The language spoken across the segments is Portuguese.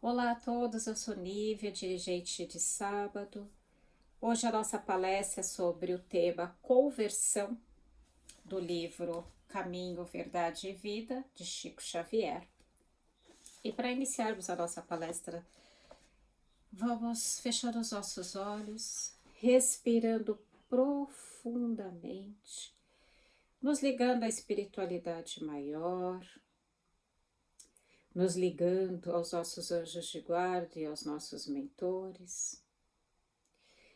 Olá a todos, eu sou Nívia, dirigente de sábado. Hoje a nossa palestra é sobre o tema conversão do livro Caminho, Verdade e Vida, de Chico Xavier. E para iniciarmos a nossa palestra, vamos fechar os nossos olhos, respirando profundamente, nos ligando à espiritualidade maior, nos ligando aos nossos anjos de guarda e aos nossos mentores.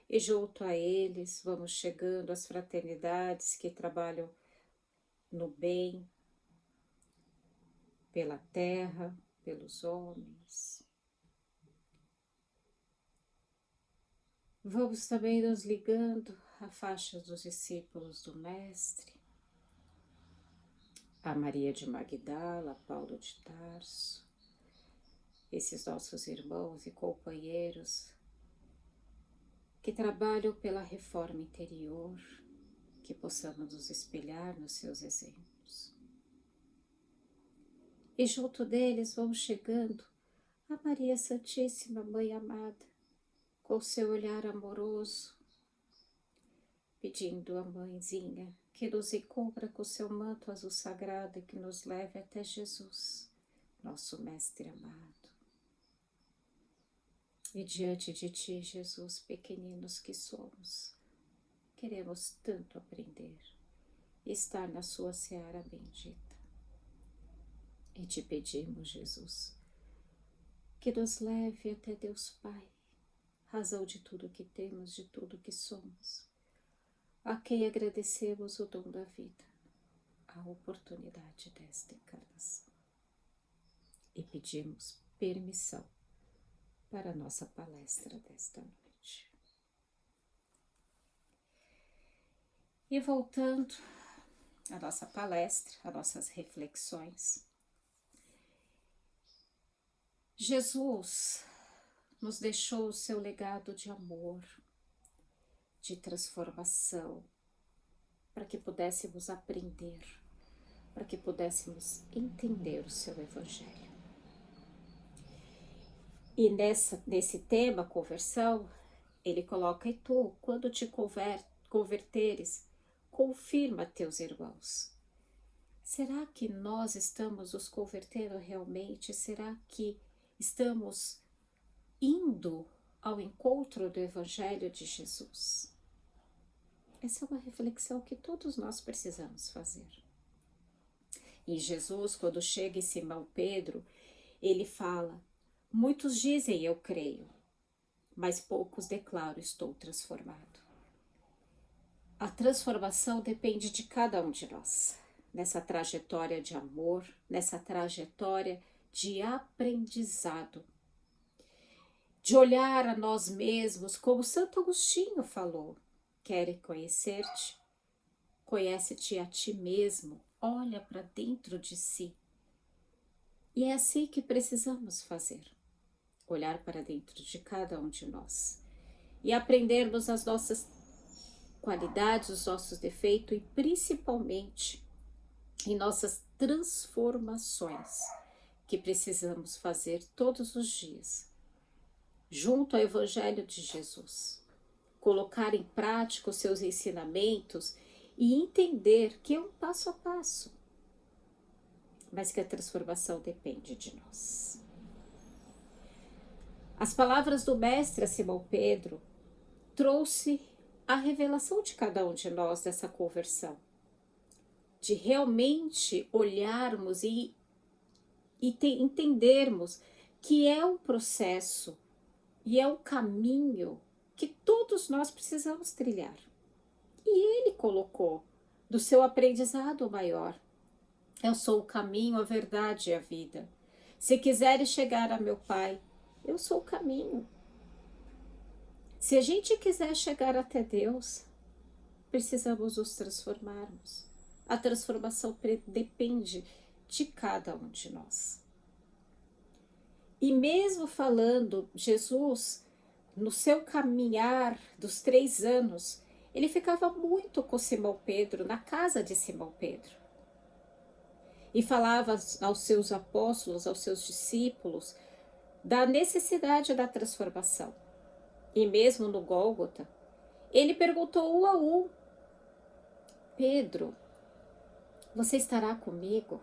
E junto a eles vamos chegando às fraternidades que trabalham no bem, pela terra, pelos homens. Vamos também nos ligando à faixa dos discípulos do Mestre, a Maria de Magdala, a Paulo de Tarso, esses nossos irmãos e companheiros que trabalham pela reforma interior, que possamos nos espelhar nos seus exemplos. E junto deles vamos chegando a Maria Santíssima, Mãe amada, com seu olhar amoroso, pedindo à Mãezinha que nos encubra com seu manto azul sagrado e que nos leve até Jesus, nosso Mestre amado. E diante de ti, Jesus, pequeninos que somos, queremos tanto aprender e estar na sua seara bendita. E te pedimos, Jesus, que nos leve até Deus Pai, razão de tudo que temos, de tudo que somos, a quem agradecemos o dom da vida, a oportunidade desta encarnação. E pedimos permissão para a nossa palestra desta noite. E voltando à nossa palestra, às nossas reflexões, Jesus nos deixou o seu legado de amor, de transformação, para que pudéssemos aprender, para que pudéssemos entender o seu Evangelho. E nesse tema, conversão, ele coloca: e tu, quando te converteres, confirma teus irmãos. Será que nós estamos nos convertendo realmente? Será que estamos indo ao encontro do Evangelho de Jesus? Essa é uma reflexão que todos nós precisamos fazer. E Jesus, quando chega em Simão Pedro, ele fala: muitos dizem eu creio, mas poucos declaram estou transformado. A transformação depende de cada um de nós, nessa trajetória de amor, nessa trajetória de aprendizado, de olhar a nós mesmos, como Santo Agostinho falou: querem conhecer-te? Conhece-te a ti mesmo, olha para dentro de si. E é assim que precisamos fazer, olhar para dentro de cada um de nós e aprendermos as nossas qualidades, os nossos defeitos e principalmente em nossas transformações que precisamos fazer todos os dias, junto ao Evangelho de Jesus. Colocar em prática os seus ensinamentos e entender que é um passo a passo, mas que a transformação depende de nós. As palavras do Mestre a Simão Pedro trouxe a revelação de cada um de nós dessa conversão, de realmente olharmos e entendermos que é um processo e é um caminho que todos nós precisamos trilhar. E ele colocou do seu aprendizado maior: eu sou o caminho, a verdade e a vida. Se quiseres chegar a meu Pai, eu sou o caminho. Se a gente quiser chegar até Deus, precisamos nos transformarmos. A transformação depende de cada um de nós. E mesmo falando, Jesus, no seu caminhar dos 3 anos, ele ficava muito com Simão Pedro, na casa de Simão Pedro. E falava aos seus apóstolos, aos seus discípulos, da necessidade da transformação. E mesmo no Gólgota, ele perguntou um a um: Pedro, você estará comigo?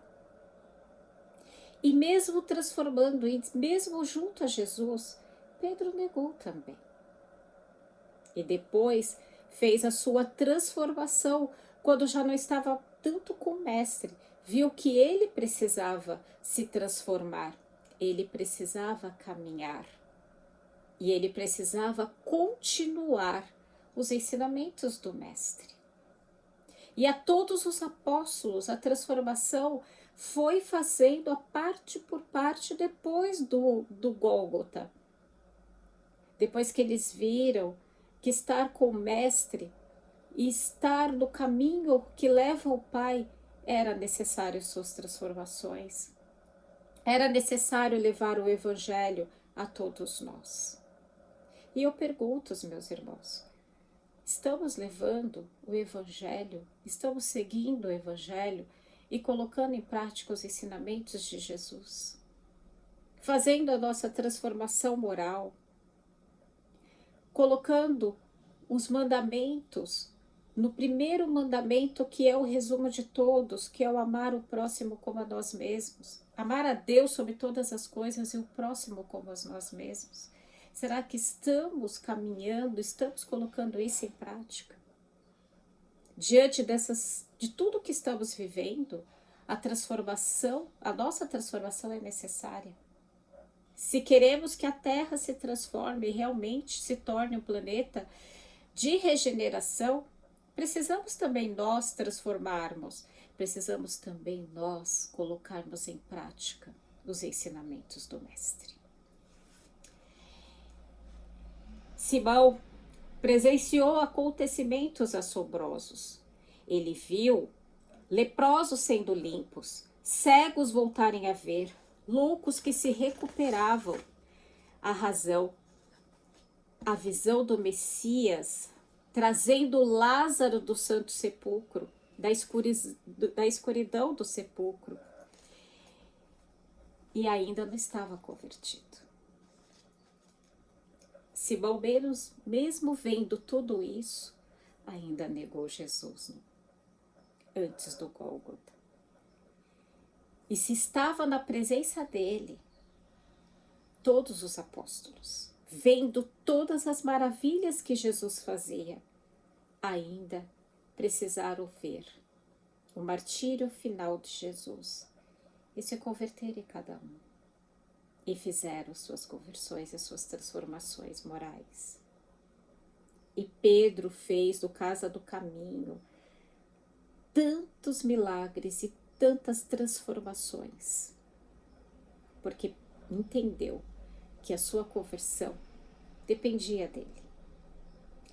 E mesmo transformando, e mesmo junto a Jesus, Pedro negou também. E depois fez a sua transformação, quando já não estava tanto com o mestre, viu que ele precisava se transformar, ele precisava caminhar e ele precisava continuar os ensinamentos do mestre. E a todos os apóstolos a transformação foi fazendo a parte por parte depois do Gólgota. Depois que eles viram que estar com o mestre e estar no caminho que leva ao Pai era necessário suas transformações. Era necessário levar o Evangelho a todos nós. E eu pergunto aos meus irmãos, estamos levando o Evangelho, estamos seguindo o Evangelho e colocando em prática os ensinamentos de Jesus? Fazendo a nossa transformação moral, colocando os mandamentos no primeiro mandamento, que é o resumo de todos, que é o amar o próximo como a nós mesmos. Amar a Deus sobre todas as coisas e o próximo como a nós mesmos. Será que estamos caminhando, estamos colocando isso em prática? Diante de tudo que estamos vivendo, a nossa transformação é necessária. Se queremos que a Terra se transforme e realmente se torne um planeta de regeneração, precisamos também nós transformarmos, precisamos também nós colocarmos em prática os ensinamentos do Mestre. Simão presenciou acontecimentos assombrosos. Ele viu leprosos sendo limpos, cegos voltarem a ver, loucos que se recuperavam. A razão, a visão do Messias, trazendo Lázaro do Santo Sepulcro, da escuridão do sepulcro, e ainda não estava convertido. Simão, mesmo vendo tudo isso, ainda negou Jesus antes do Gólgota. E se estava na presença dele, todos os apóstolos, vendo todas as maravilhas que Jesus fazia, ainda precisaram ver o martírio final de Jesus e se converter em cada um. E fizeram suas conversões e suas transformações morais. E Pedro fez do Casa do Caminho tantos milagres e tantas transformações, porque entendeu que a sua conversão dependia dele,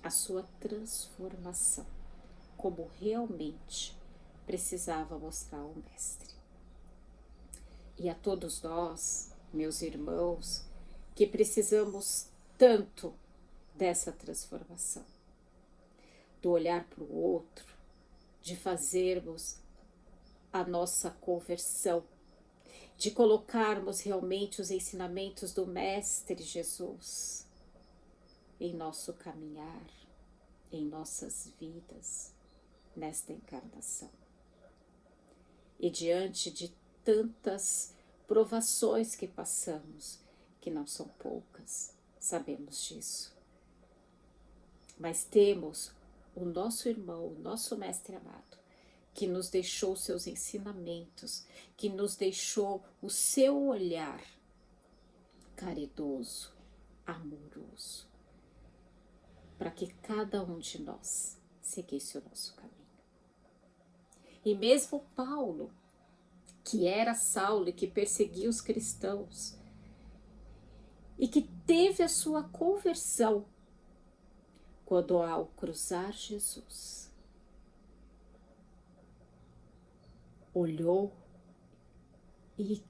a sua transformação, como realmente precisava mostrar ao Mestre. E a todos nós, meus irmãos, que precisamos tanto dessa transformação, do olhar para o outro, de fazermos a nossa conversão, de colocarmos realmente os ensinamentos do Mestre Jesus em nosso caminhar, em nossas vidas, nesta encarnação. E diante de tantas provações que passamos, que não são poucas, sabemos disso. Mas temos o nosso irmão, o nosso Mestre amado, que nos deixou seus ensinamentos, que nos deixou o seu olhar caridoso, amoroso, para que cada um de nós seguisse o nosso caminho. E mesmo Paulo, que era Saulo e que perseguia os cristãos, e que teve a sua conversão quando, ao cruzar Jesus, olhou e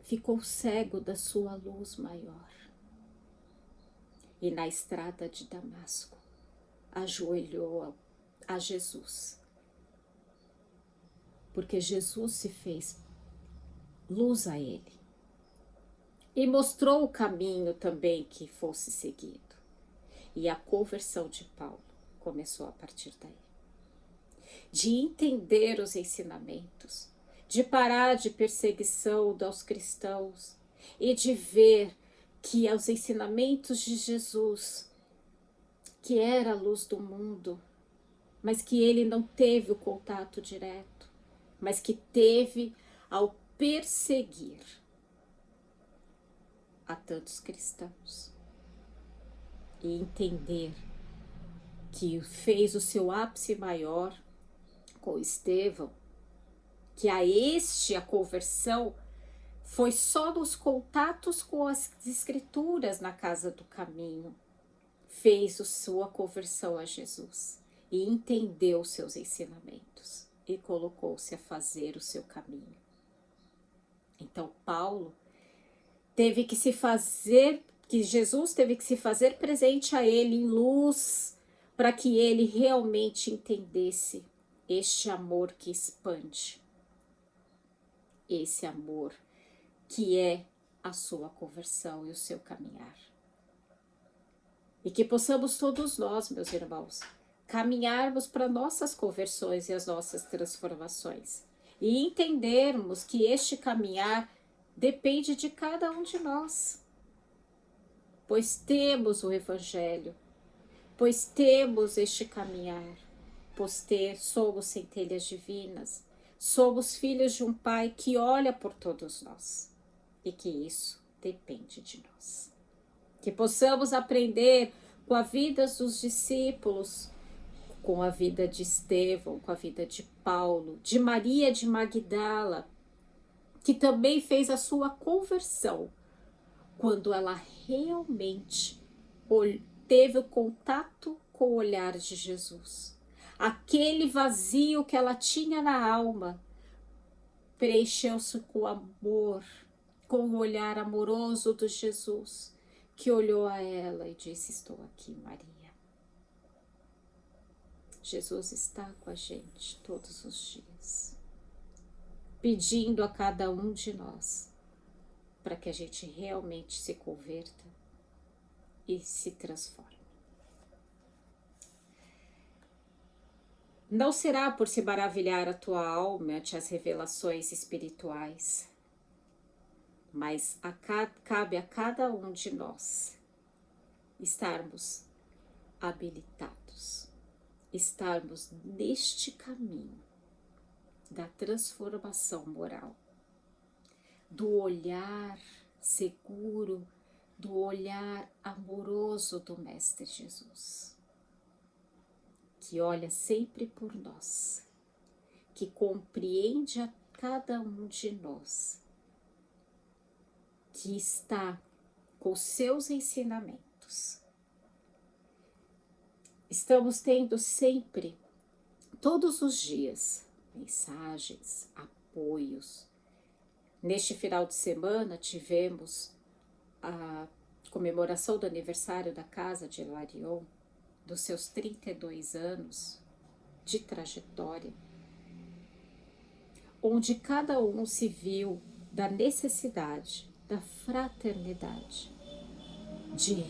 ficou cego da sua luz maior. E na estrada de Damasco, ajoelhou a Jesus, porque Jesus se fez luz a ele, e mostrou o caminho também que fosse seguido. E a conversão de Paulo começou a partir daí. De entender os ensinamentos, de parar de perseguição aos cristãos e de ver que os ensinamentos de Jesus, que era a luz do mundo, mas que ele não teve o contato direto, mas que teve ao perseguir a tantos cristãos e entender que fez o seu ápice maior com Estevão, que a conversão foi só nos contatos com as escrituras na casa do caminho, fez a sua conversão a Jesus e entendeu seus ensinamentos e colocou-se a fazer o seu caminho. Então Paulo teve que se fazer, que Jesus teve que se fazer presente a ele em luz, para que ele realmente entendesse este amor que expande, esse amor que é a sua conversão e o seu caminhar. E que possamos todos nós, meus irmãos, caminharmos para nossas conversões e as nossas transformações e entendermos que este caminhar depende de cada um de nós, pois temos o Evangelho, pois temos este caminhar, pois somos centelhas divinas, somos filhos de um Pai que olha por todos nós e que isso depende de nós. Que possamos aprender com a vida dos discípulos, com a vida de Estevão, com a vida de Paulo, de Maria de Magdala, que também fez a sua conversão quando ela realmente teve o contato com o olhar de Jesus. Aquele vazio que ela tinha na alma preencheu-se com amor, com o olhar amoroso do Jesus, que olhou a ela e disse: estou aqui, Maria. Jesus está com a gente todos os dias, pedindo a cada um de nós para que a gente realmente se converta e se transforme. Não será por se maravilhar a tua alma ante as revelações espirituais, mas cabe a cada um de nós estarmos habilitados, estarmos neste caminho da transformação moral, do olhar seguro, do olhar amoroso do Mestre Jesus, que olha sempre por nós, que compreende a cada um de nós, que está com seus ensinamentos. Estamos tendo sempre, todos os dias, mensagens, apoios. Neste final de semana tivemos a comemoração do aniversário da casa de Hilarion, dos seus 32 anos de trajetória, onde cada um se viu da necessidade, da fraternidade, de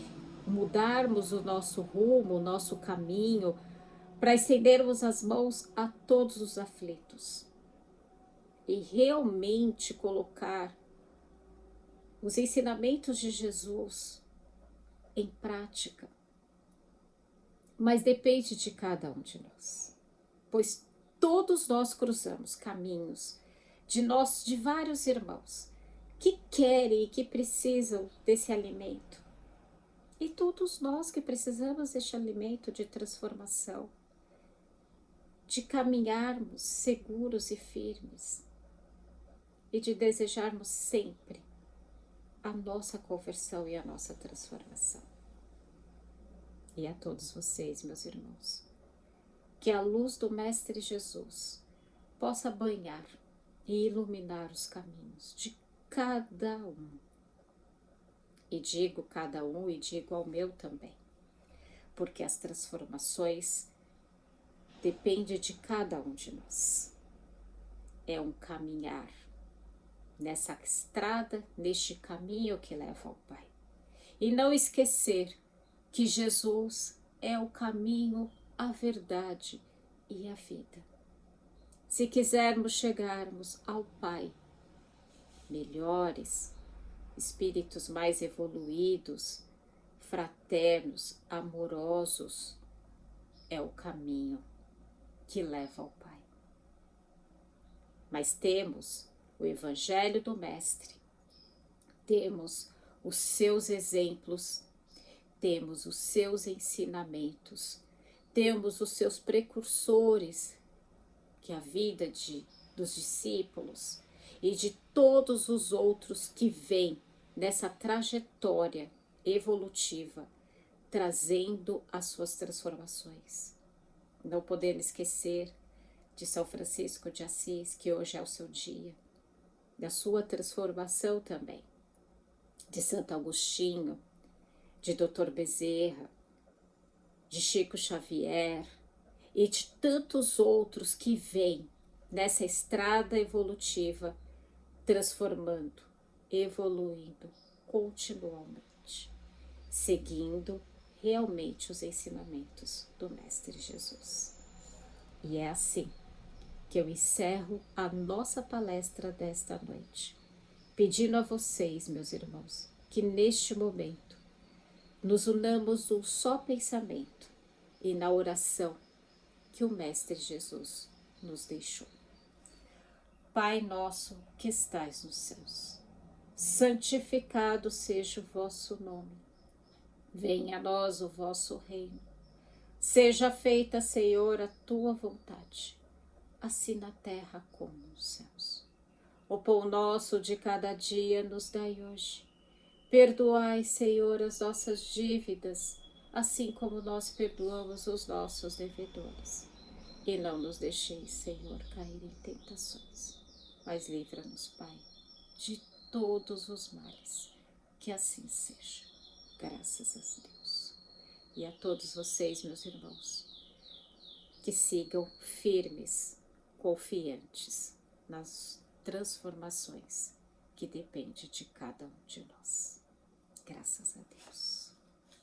mudarmos o nosso rumo, o nosso caminho, para estendermos as mãos a todos os aflitos e realmente colocar os ensinamentos de Jesus em prática. Mas depende de cada um de nós, pois todos nós cruzamos caminhos de vários irmãos que querem e que precisam desse alimento. E todos nós que precisamos deste alimento de transformação, de caminharmos seguros e firmes e de desejarmos sempre a nossa conversão e a nossa transformação. E a todos vocês, meus irmãos, que a luz do Mestre Jesus possa banhar e iluminar os caminhos de cada um. E digo cada um e digo ao meu também, porque as transformações dependem de cada um de nós. É um caminhar, nessa estrada, neste caminho que leva ao Pai. E não esquecer que Jesus é o caminho, a verdade e a vida. Se quisermos chegarmos ao Pai, melhores, espíritos mais evoluídos, fraternos, amorosos, é o caminho que leva ao Pai. Mas temos o Evangelho do Mestre, temos os seus exemplos, temos os seus ensinamentos, temos os seus precursores, que a vida dos discípulos e de todos os outros que vêm nessa trajetória evolutiva, trazendo as suas transformações. Não podemos esquecer de São Francisco de Assis, que hoje é o seu dia, da sua transformação também, de Santo Agostinho, de Dr. Bezerra, de Chico Xavier e de tantos outros que vêm nessa estrada evolutiva, transformando, evoluindo continuamente, seguindo realmente os ensinamentos do Mestre Jesus. E é assim que eu encerro a nossa palestra desta noite, pedindo a vocês, meus irmãos, que neste momento nos unamos num só pensamento e na oração que o Mestre Jesus nos deixou. Pai nosso que estais nos céus, santificado seja o vosso nome. Venha a nós o vosso reino. Seja feita, Senhor, a tua vontade, assim na terra como nos céus. O pão nosso de cada dia nos dai hoje. Perdoai, Senhor, as nossas dívidas, assim como nós perdoamos os nossos devedores. E não nos deixeis, Senhor, cair em tentações, mas livra-nos, Pai, de todos os males. Que assim seja. Graças a Deus. E a todos vocês, meus irmãos, que sigam firmes, confiantes nas transformações que dependem de cada um de nós. Graças a Deus.